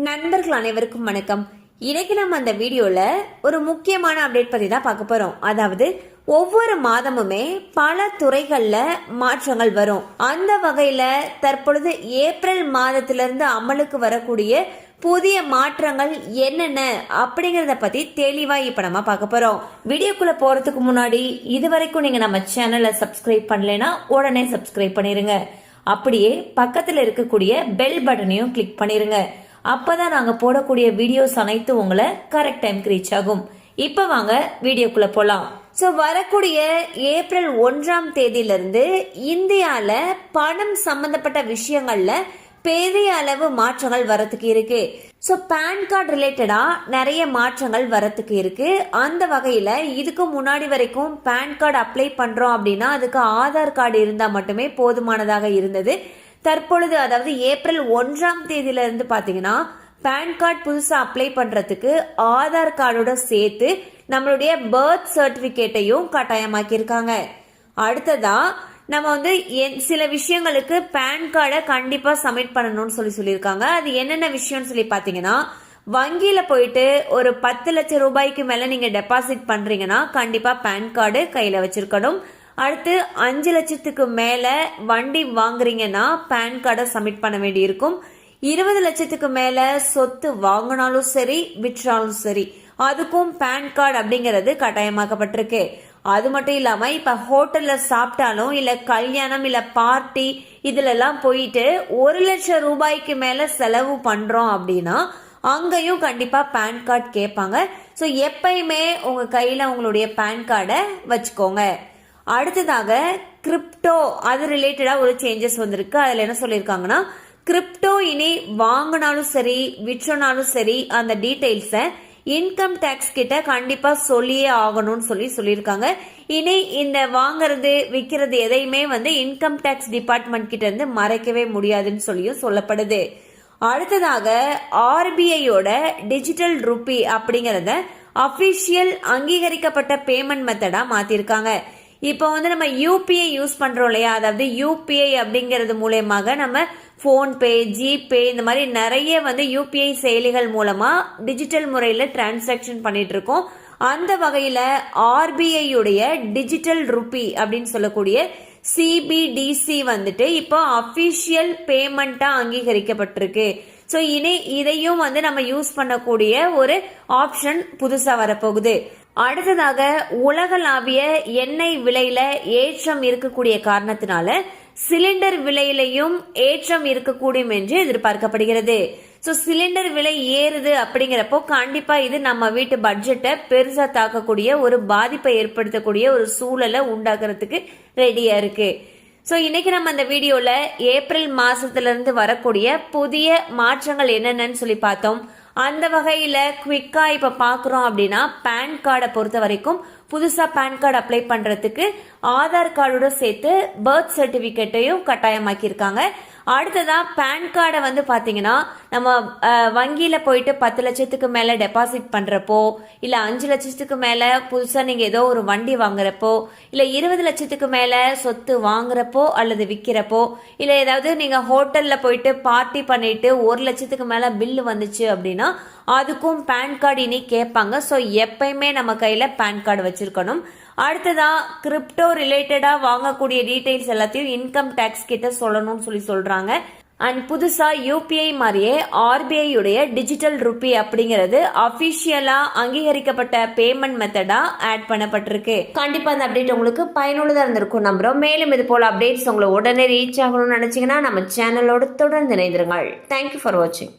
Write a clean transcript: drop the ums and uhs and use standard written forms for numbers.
நண்பர்கள் அனைவருக்கும் வணக்கம். இன்னைக்கு நம்ம அந்த வீடியோல ஒரு முக்கியமான அப்டேட் பத்தி தான் பார்க்க போறோம். அதாவது ஒவ்வொரு மாதமுமே பல துறைகள்ல மாற்றங்கள் வரும். அந்த வகையில தற்பொழுது ஏப்ரல் மாதத்திலிருந்து அமலுக்கு வரக்கூடிய புதிய மாற்றங்கள் என்னென்ன அப்படிங்கறத பத்தி தெளிவா இப்ப நம்ம பார்க்க போறோம். வீடியோக்குள்ள போறதுக்கு முன்னாடி இதுவரைக்கும் நீங்க நம்ம சேனலை சப்ஸ்கிரைப் பண்ணலைன்னா உடனே சப்ஸ்கிரைப் பண்ணிருங்க. அப்படியே பக்கத்துல இருக்கக்கூடிய பெல் பட்டனையும் கிளிக் பண்ணிருங்க. அப்பதான் நாங்க போடக்கூடிய வீடியோஸ் அனைத்து உங்களை கரெக்ட் டைம்க்கு ரீச் ஆகும். இப்ப வாங்க வீடியோக்குள்ள போலாம். சோ வரக்கூடிய ஏப்ரல் 1ஆம் தேதியிலிருந்து இந்தியால பணம் சம்பந்தப்பட்ட விஷயங்கள்ல பெரிய அளவு மாற்றங்கள் வரத்துக்கு இருக்கு. சோ பேன் கார்டு ரிலேட்டடா நிறைய மாற்றங்கள் வரத்துக்கு இருக்கு. அந்த வகையில இதுக்கு முன்னாடி வரைக்கும் பேன் கார்டு அப்ளை பண்றோம் அப்படின்னா அதுக்கு ஆதார் கார்டு இருந்தா மட்டுமே போதுமானதாக இருந்தது. தற்பொழுது அதாவது ஏப்ரல் 1ஆம் தேதியில இருந்து பாத்தீங்கன்னா பேன் கார்டு புதுசா அப்ளை பண்றதுக்கு ஆதார் கார்டோட சேர்த்து நம்மளுடைய பர்த் சர்டிபிகேட்டையும் கட்டாயமாக்கி இருக்காங்க. அடுத்ததா நம்ம சில விஷயங்களுக்கு பேன் கார்டை கண்டிப்பா சப்மிட் பண்ணணும்னு சொல்லியிருக்காங்க. அது என்னென்ன விஷயம்னு சொல்லி பாத்தீங்கன்னா, வங்கியில போயிட்டு ஒரு 10 லட்சம் ரூபாய்க்கு மேல நீங்க டெபாசிட் பண்றீங்கன்னா கண்டிப்பா பேன் கார்டு கையில வச்சிருக்கணும். அடுத்து 5 லட்சத்துக்கு மேல வண்டி வாங்குறீங்கன்னா பேன் கார்டை சப்மிட் பண்ண வேண்டி இருக்கும். 20 லட்சத்துக்கு மேல சொத்து வாங்கினாலும் சரி விற்றாலும் சரி அதுக்கும் பேன் கார்டு அப்படிங்கறது கட்டாயமாக்கப்பட்டிருக்கு. அது மட்டும் இல்லாம இப்ப ஹோட்டல்ல சாப்பிட்டாலும் இல்ல கல்யாணம் இல்ல பார்ட்டி இதுல எல்லாம் போயிட்டு 1 லட்சம் ரூபாய்க்கு மேல செலவு பண்றோம் அப்படின்னா அங்கேயும் கண்டிப்பா பேன் கார்டு கேட்பாங்க. ஸோ எப்பயுமே உங்க கையில உங்களுடைய பேன் கார்டை வச்சுக்கோங்க. அடுத்ததாக கிரிப்டோ அது ரிலேட்டடா ஒரு சேஞ்சஸ் வந்திருக்கு. அதுல என்ன சொல்லியிருக்காங்கன்னா, கிரிப்டோ இனி வாங்கினாலும் சரி விற்றனாலும் சரி அந்த டீடைல்ஸ இன்கம் டேக்ஸ் கிட்ட கண்டிப்பா சொல்லியே ஆகணும்னு சொல்லியிருக்காங்க. இனி இந்த வாங்குறது விற்கிறது எதையுமே இன்கம் டேக்ஸ் டிபார்ட்மெண்ட் கிட்ட இருந்து மறைக்கவே முடியாதுன்னு சொல்லியும் சொல்லப்படுது. அடுத்ததாக ஆர்பிஐயோட டிஜிட்டல் ரூபி அப்படிங்கறத அபிஷியல் அங்கீகரிக்கப்பட்ட பேமெண்ட் மெத்தடா மாத்திருக்காங்க. இப்போ நம்ம யூபிஐ யூஸ் பண்றோம் இல்லையா, அதாவது யூபிஐ அப்படிங்கறது மூலமாக நம்ம போன்பே ஜிபே இந்த மாதிரி நிறைய யூபிஐ செயலிகள் மூலமா டிஜிட்டல் முறையில டிரான்சாக்சன் பண்ணிட்டு இருக்கோம். அந்த வகையில ஆர்பிஐ உடைய டிஜிட்டல் ரூபி அப்படின்னு சொல்லக்கூடிய சிபிடிசி இப்போ அபிஷியல் பேமெண்டா அங்கீகரிக்கப்பட்டிருக்கு. சோ இனி இதையும் நம்ம யூஸ் பண்ணக்கூடிய ஒரு ஆப்ஷன் புதுசா வரப்போகுது. அடுத்ததாக உலகளாவிய எண்ணெய் விலையில ஏற்றம் இருக்கக்கூடிய காரணத்தினால சிலிண்டர் விலையிலையும் ஏற்றம் இருக்கக்கூடும் என்று எதிர்பார்க்கப்படுகிறது. சோ சிலிண்டர் விலை ஏறுது அப்படிங்கிறப்போ கண்டிப்பா இது நம்ம வீட்டு பட்ஜெட்டை பெருசா தாக்கக்கூடிய ஒரு பாதிப்பை ஏற்படுத்தக்கூடிய ஒரு சூழலை உண்டாக்குறதுக்கு ரெடியா இருக்கு. சோ இன்னைக்கு நம்ம அந்த வீடியோல ஏப்ரல் மாசத்துல இருந்து வரக்கூடிய புதிய மாற்றங்கள் என்னென்னு சொல்லி பார்த்தோம். அந்த வகையில குவிக்கா இப்ப பாக்குறோம் அப்படின்னா பேன் கார்டை பொறுத்த வரைக்கும் புதுசா பேன் கார்டு அப்ளை பண்றதுக்கு ஆதார் கார்டோட சேர்த்து பர்த் சர்டிபிகேட்டையும் கட்டாயமாக்கி இருக்காங்க. அடுத்ததா பேன் கார்டை பாத்தீங்கன்னா நம்ம வங்கியில போயிட்டு 10 லட்சத்துக்கு மேல டெபாசிட் பண்றப்போ இல்ல 5 லட்சத்துக்கு மேல புதுசா நீங்க ஏதோ ஒரு வண்டி வாங்குறப்போ இல்ல 20 லட்சத்துக்கு மேல சொத்து வாங்குறப்போ அல்லது விக்கிறப்போ இல்ல ஏதாவது நீங்க ஹோட்டல்ல போயிட்டு பார்ட்டி பண்ணிட்டு 1 லட்சத்துக்கு மேல பில்லு வந்துச்சு அப்படின்னா அதுக்கும் பேன் கார்டு இனி கேட்பாங்க. ஸோ எப்பயுமே நம்ம கையில பேன் கார்டு வச்சிருக்கணும். அடுத்ததா கிரிப்டோ ரிலேட்டடா வாங்கக்கூடிய டீடைல்ஸ் எல்லாத்தையும் இன்கம் டேக்ஸ் கிட்ட சொல்லணும்னு சொல்றாங்க. அண்ட் புதுசா யூபிஐ மாதிரியே ஆர்பிஐ உடைய டிஜிட்டல் ரூபி அப்படிங்கிறது அபிஷியலா அங்கீகரிக்கப்பட்ட பேமெண்ட் மெத்தடா ஆட் பண்ணப்பட்டிருக்கு. கண்டிப்பா அந்த அப்டேட் உங்களுக்கு பயனுள்ளதா இருந்திருக்கும் நம்புறோம். மேலும் இது போல அப்டேட்ஸ் உங்களை உடனே ரீச் ஆகணும்னு நினைச்சீங்கன்னா நம்ம சேனலோட தொடர்ந்து இணைந்திருங்கள். தேங்க்யூ ஃபார் வாட்சிங்.